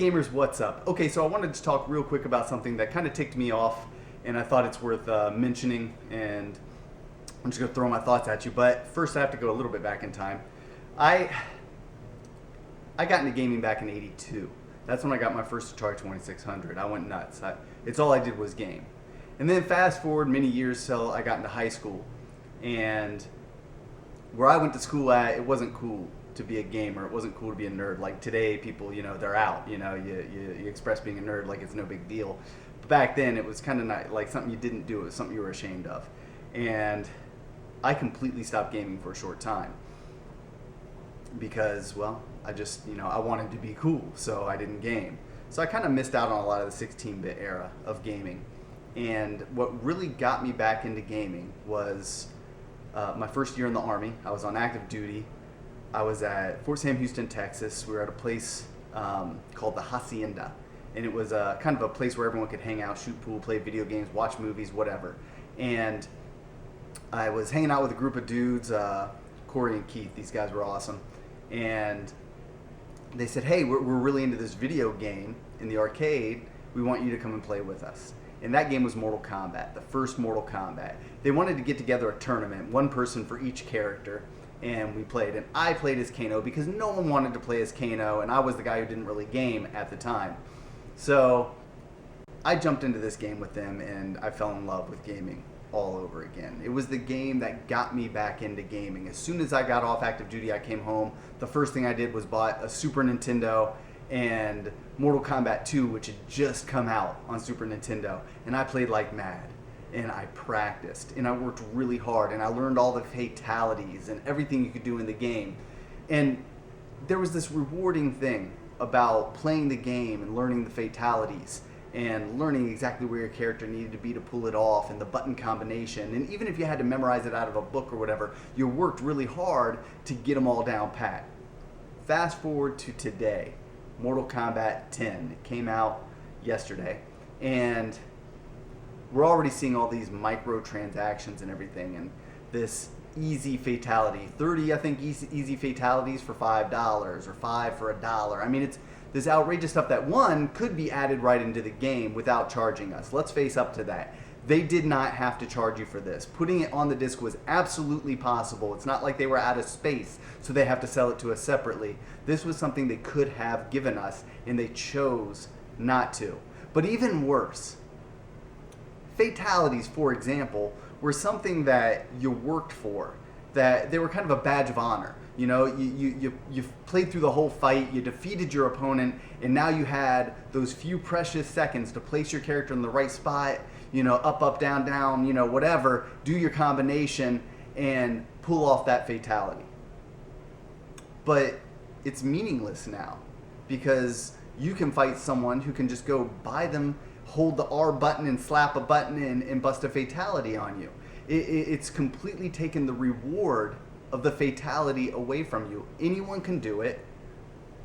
Hey gamers, what's up? Okay, so I wanted to talk real quick about something that kind of ticked me off, and I thought it's worth mentioning, and I'm just going to throw my thoughts at you. But first I have to go a little bit back in time. I got into gaming back in '82. That's when I got my first Atari 2600. I went nuts. It's all I did was game. And then fast forward many years till I got into high school, and where I went to school at, it wasn't cool to be a gamer. It wasn't cool to be a nerd. Like today, people, they're out. You express being a nerd like it's no big deal. But back then, it was kind of not like something you didn't do. It was something you were ashamed of. And I completely stopped gaming for a short time because, well, I just, I wanted to be cool, so I didn't game. So I kind of missed out on a lot of the 16-bit era of gaming. And what really got me back into gaming was my first year in the Army. I was on active duty. I was at Fort Sam Houston, Texas. We were at a place called the Hacienda. And it was kind of a place where everyone could hang out, shoot pool, play video games, watch movies, whatever. And I was hanging out with a group of dudes, Corey and Keith. These guys were awesome. And they said, hey, we're really into this video game in the arcade. We want you to come and play with us. And that game was Mortal Kombat, the first Mortal Kombat. They wanted to get together a tournament, one person for each character, and we played. And I played as Kano because no one wanted to play as Kano, and I was the guy who didn't really game at the time. So I jumped into this game with them, and I fell in love with gaming all over again. It was the game that got me back into gaming. As soon as I got off active duty, I came home. The first thing I did was bought a Super Nintendo and Mortal Kombat 2, which had just come out on Super Nintendo, and I played like mad. And I practiced, and I worked really hard, and I learned all the fatalities and everything you could do in the game. And there was this rewarding thing about playing the game and learning the fatalities and learning exactly where your character needed to be to pull it off and the button combination. And even if you had to memorize it out of a book or whatever, you worked really hard to get them all down pat. Fast forward to today, Mortal Kombat 10. It came out yesterday, and we're already seeing all these microtransactions and everything, and this easy fatality, 30 I think easy fatalities for $5 or 5 for $1. I mean, it's this outrageous stuff that one could be added right into the game without charging us. Let's face up to that. They did not have to charge you for this. Putting it on the disc was absolutely possible. It's not like they were out of space, so they have to sell it to us separately. This was something they could have given us, and they chose not to. But even worse, fatalities, for example, were something that you worked for, that they were kind of a badge of honor. You played through the whole fight, you defeated your opponent, and now you had those few precious seconds to place your character in the right spot, up, down, down, whatever, do your combination and pull off that fatality. But it's meaningless now because you can fight someone who can just go by them, hold the R button and slap a button and bust a fatality on you. It's completely taken the reward of the fatality away from you. Anyone can do it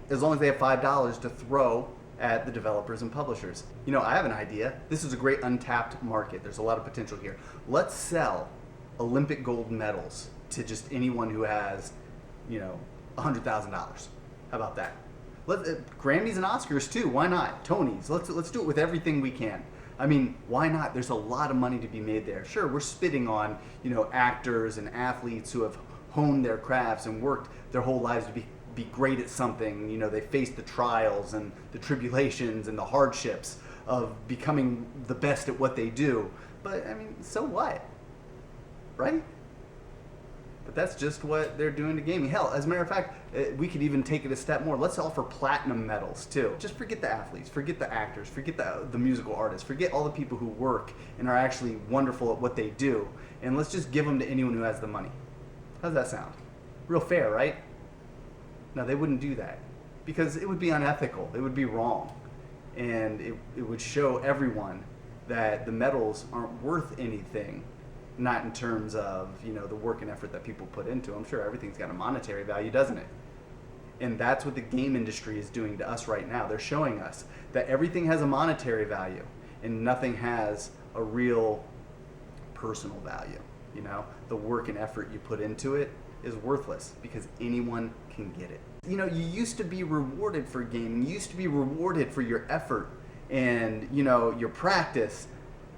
as long as they have $5 to throw at the developers and publishers. I have an idea. This is a great untapped market. There's a lot of potential here. Let's sell Olympic gold medals to just anyone who has, $100,000. How about that? Grammys and Oscars too. Why not? Tonys. Let's do it with everything we can. I mean, why not? There's a lot of money to be made there. Sure, we're spitting on, actors and athletes who have honed their crafts and worked their whole lives to be great at something. They faced the trials and the tribulations and the hardships of becoming the best at what they do. But I mean, so what? Right? But that's just what they're doing to gaming. Hell, as a matter of fact, we could even take it a step more. Let's offer platinum medals too. Just forget the athletes, forget the actors, forget the musical artists, forget all the people who work and are actually wonderful at what they do, and let's just give them to anyone who has the money. How's that sound? Real fair, right? No, they wouldn't do that because it would be unethical. It would be wrong. And it would show everyone that the medals aren't worth anything. Not in terms of, the work and effort that people put into them. Sure, everything's got a monetary value, doesn't it? And that's what the game industry is doing to us right now. They're showing us that everything has a monetary value and nothing has a real personal value. You know, the work and effort you put into it is worthless because anyone can get it. You know, you used to be rewarded for gaming. You used to be rewarded for your effort and, you know, your practice.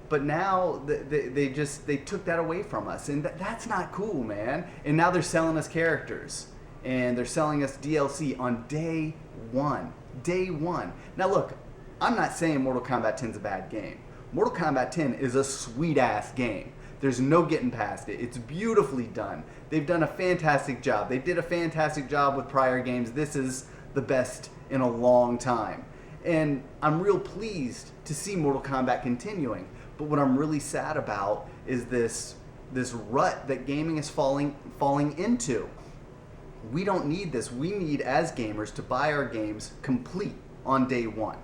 But now they took that away from us, and that's not cool, man. And now they're selling us characters, and they're selling us DLC on day one. Day one. Now look, I'm not saying Mortal Kombat 10 is a bad game. Mortal Kombat 10 is a sweet ass game. There's no getting past it. It's beautifully done. They've done a fantastic job. They did a fantastic job with prior games. This is the best in a long time. And I'm real pleased to see Mortal Kombat continuing. But what I'm really sad about is this rut that gaming is falling into. We don't need this. We need, as gamers, to buy our games complete on day one.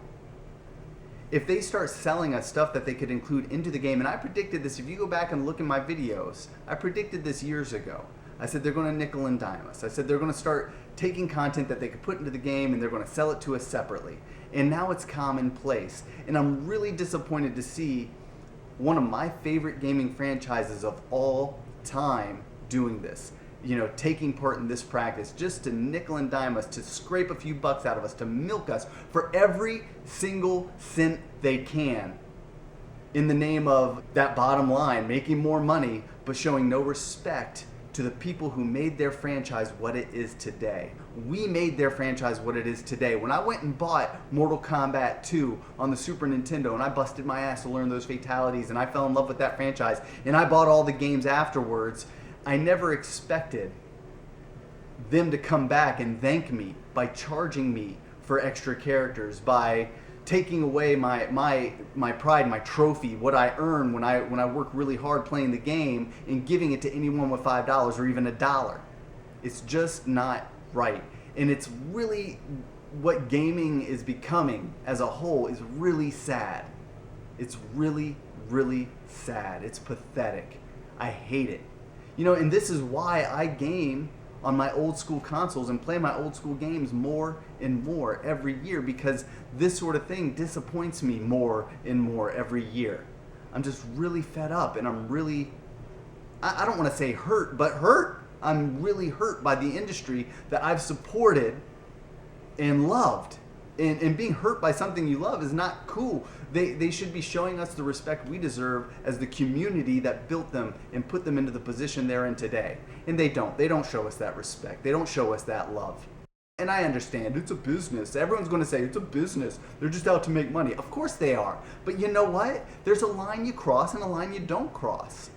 If they start selling us stuff that they could include into the game, and I predicted this, if you go back and look in my videos, I predicted this years ago. I said they're going to nickel and dime us. I said they're going to start taking content that they could put into the game and they're going to sell it to us separately. And now it's commonplace. And I'm really disappointed to see one of my favorite gaming franchises of all time doing this. You know, taking part in this practice just to nickel and dime us, to scrape a few bucks out of us, to milk us for every single cent they can in the name of that bottom line, making more money, but showing no respect to the people who made their franchise what it is today. We made their franchise what it is today. When I went and bought Mortal Kombat 2 on the Super Nintendo and I busted my ass to learn those fatalities and I fell in love with that franchise and I bought all the games afterwards, I never expected them to come back and thank me by charging me for extra characters, by taking away my pride, my trophy, what I earn when I work really hard playing the game, and giving it to anyone with $5 or even $1. It's just not right. And it's really what gaming is becoming as a whole is really sad. It's really, really sad. It's pathetic. I hate it. You know, and this is why I game on my old school consoles and play my old school games more and more every year, because this sort of thing disappoints me more and more every year. I'm just really fed up, and I'm really, I don't want to say hurt, but hurt. I'm really hurt by the industry that I've supported and loved. And being hurt by something you love is not cool. They should be showing us the respect we deserve as the community that built them and put them into the position they're in today. And they don't. They don't show us that respect. They don't show us that love. And I understand, it's a business. Everyone's going to say it's a business. They're just out to make money. Of course they are. But you know what? There's a line you cross and a line you don't cross.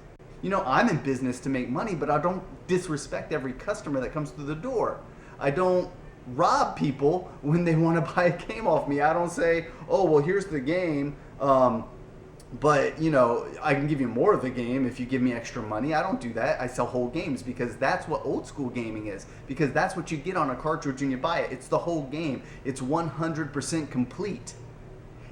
You know, I'm in business to make money, but I don't disrespect every customer that comes through the door. I don't rob people when they want to buy a game off me. I don't say, oh, well, here's the game, but, you know, I can give you more of the game if you give me extra money. I don't do that. I sell whole games because that's what old school gaming is, because that's what you get on a cartridge when you buy it. It's the whole game. It's 100% complete.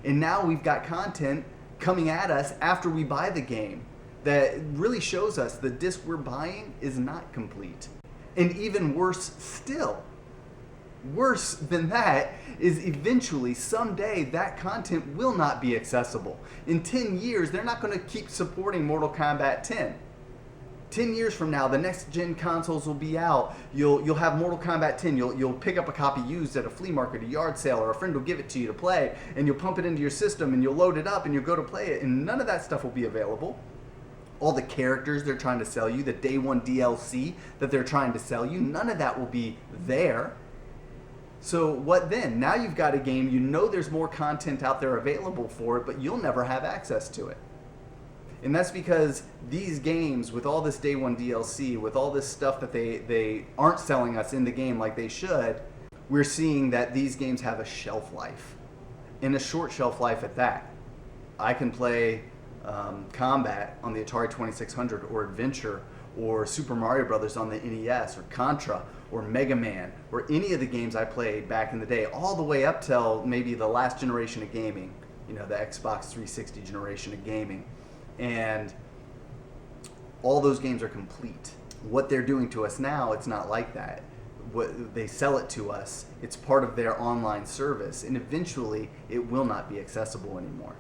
And now we've got content coming at us after we buy the game that really shows us the disc we're buying is not complete. And even worse still, worse than that is eventually, someday, that content will not be accessible. In 10 years, they're not going to keep supporting Mortal Kombat 10. 10 years from now, the next gen consoles will be out. You'll have Mortal Kombat 10. You'll pick up a copy used at a flea market, a yard sale, or a friend will give it to you to play, and you'll pump it into your system, and you'll load it up, and you'll go to play it, and none of that stuff will be available. All the characters they're trying to sell you, the day one DLC that they're trying to sell you, none of that will be there. So what then? Now you've got a game, you know there's more content out there available for it, but you'll never have access to it. And that's because these games, with all this day one DLC, with all this stuff that they aren't selling us in the game like they should, we're seeing that these games have a shelf life. And a short shelf life at that. I can play Combat on the Atari 2600, or Adventure, or Super Mario Brothers on the NES, or Contra, or Mega Man, or any of the games I played back in the day, all the way up till maybe the last generation of gaming, you know, the Xbox 360 generation of gaming. And all those games are complete. What they're doing to us now, it's not like that. What they sell it to us, it's part of their online service, and eventually it will not be accessible anymore.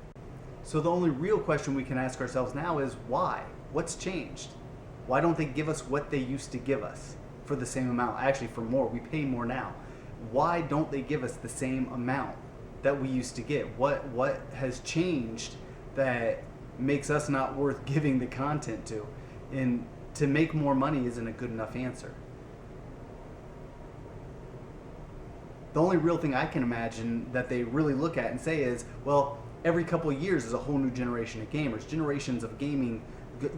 So the only real question we can ask ourselves now is why? What's changed? Why don't they give us what they used to give us for the same amount? Actually, for more. We pay more now. Why don't they give us the same amount that we used to get? What has changed that makes us not worth giving the content to? And to make more money isn't a good enough answer. The only real thing I can imagine that they really look at and say is, well, every couple of years is a whole new generation of gamers. Generations of gaming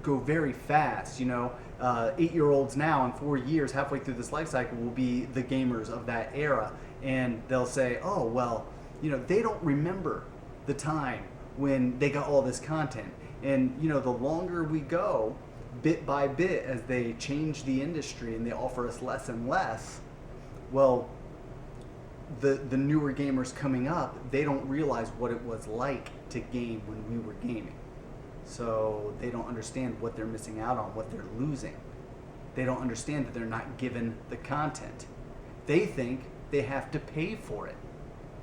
go very fast. 8-year-olds now in 4 years, halfway through this life cycle, will be the gamers of that era. And they'll say, oh, well, they don't remember the time when they got all this content. And, the longer we go, bit by bit, as they change the industry and they offer us less and less, well, the newer gamers coming up, they don't realize what it was like to game when we were gaming. So they don't understand what they're missing out on, what they're losing. They don't understand that they're not given the content. They think they have to pay for it.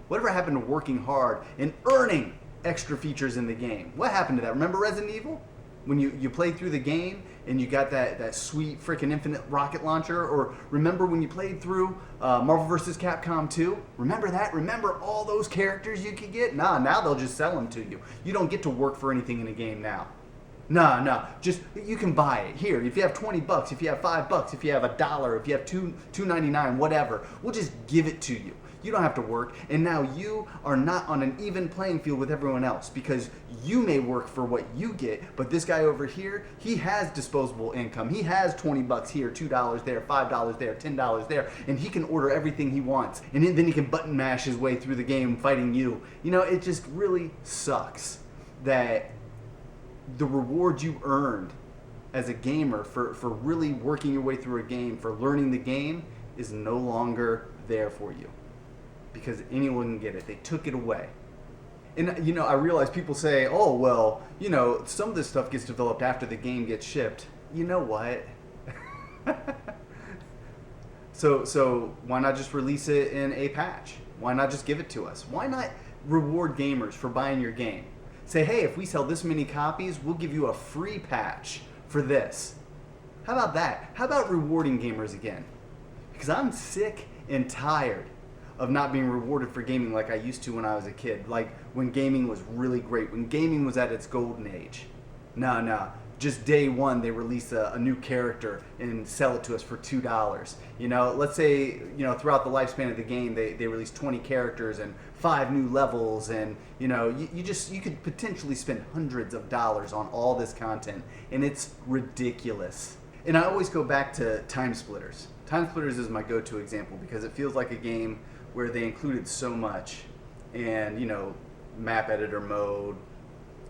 Whatever happened to working hard and earning extra features in the game? What happened to that? Remember Resident Evil? When you played through the game and you got that sweet freaking infinite rocket launcher? Or remember when you played through Marvel vs. Capcom 2? Remember that? Remember all those characters you could get? Nah, now they'll just sell them to you. You don't get to work for anything in the game now. No, just you can buy it here. If you have $20, if you have $5, if you have $1, if you have $2.99, whatever, we'll just give it to you. You don't have to work, and now you are not on an even playing field with everyone else, because you may work for what you get, but this guy over here, he has disposable income. He has $20 here, $2 there, $5 there, $10 there, and he can order everything he wants, and then he can button mash his way through the game fighting you. It just really sucks that the reward you earned as a gamer for really working your way through a game, for learning the game, is no longer there for you. Because anyone can get it. They took it away. And, I realize people say, oh, well, some of this stuff gets developed after the game gets shipped. You know what? So why not just release it in a patch? Why not just give it to us? Why not reward gamers for buying your game? Say, hey, if we sell this many copies, we'll give you a free patch for this. How about that? How about rewarding gamers again? Because I'm sick and tired of not being rewarded for gaming like I used to when I was a kid. Like when gaming was really great, when gaming was at its golden age. No. Just day one, they release a new character and sell it to us for $2. Let's say, throughout the lifespan of the game, they release 20 characters and 5 new levels, and you could potentially spend hundreds of dollars on all this content, and it's ridiculous. And I always go back to Time Splitters. Time Splitters is my go-to example because it feels like a game where they included so much, and map editor mode,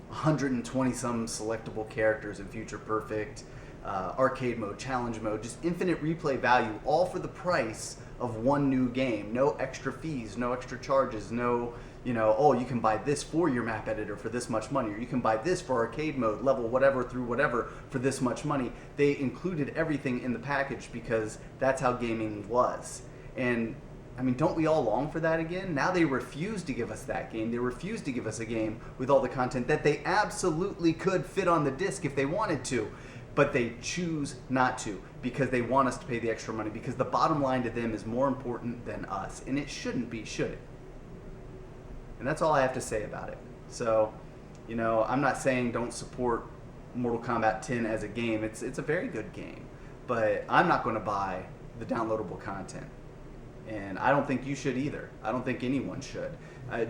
120 some selectable characters in Future Perfect, arcade mode, challenge mode, just infinite replay value, all for the price of one new game. No extra fees, no extra charges, no, oh, you can buy this for your map editor for this much money, or you can buy this for arcade mode, level whatever through whatever for this much money. They included everything in the package because that's how gaming was. And don't we all long for that again? Now they refuse to give us that game. They refuse to give us a game with all the content that they absolutely could fit on the disc if they wanted to. But they choose not to because they want us to pay the extra money, because the bottom line to them is more important than us. And it shouldn't be, should it? And that's all I have to say about it. So, I'm not saying don't support Mortal Kombat 10 as a game. It's a very good game. But I'm not going to buy the downloadable content. And I don't think you should either. I don't think anyone should.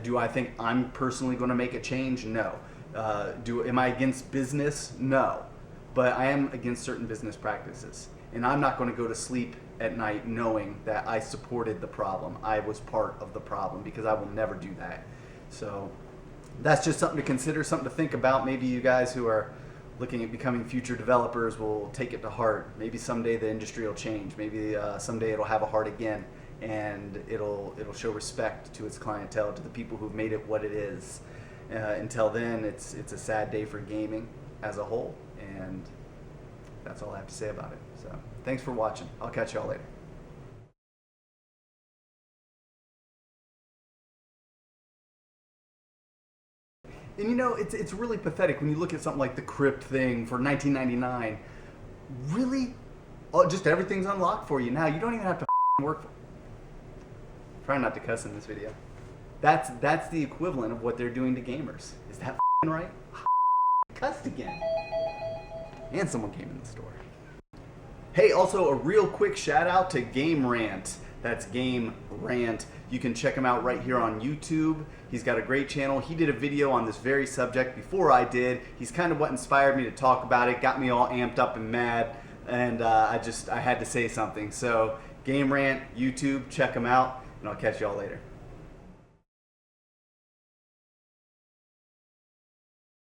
Do I think I'm personally going to make a change? No. Am I against business? No. But I am against certain business practices. And I'm not going to go to sleep at night knowing that I supported the problem. I was part of the problem, because I will never do that. So that's just something to consider, something to think about. Maybe you guys who are looking at becoming future developers will take it to heart. Maybe someday the industry will change. Maybe someday it'll have a heart again, and it'll show respect to its clientele, to the people who've made it what it is. Until then, it's a sad day for gaming as a whole, and that's all I have to say about it. So thanks for watching. I'll catch y'all later. And it's really pathetic when you look at something like the Crypt thing for $19.99. Really? Oh, just everything's unlocked for you now. You don't even have to work for it. Try not to cuss in this video. That's the equivalent of what they're doing to gamers. Is that right? Cussed again. And someone came in the store. Hey, also a real quick shout out to Game Rant. That's Game Rant. You can check him out right here on YouTube. He's got a great channel. He did a video on this very subject before I did. He's kind of what inspired me to talk about it, got me all amped up and mad, and I had to say something. So Game Rant, YouTube, check him out, and I'll catch y'all later.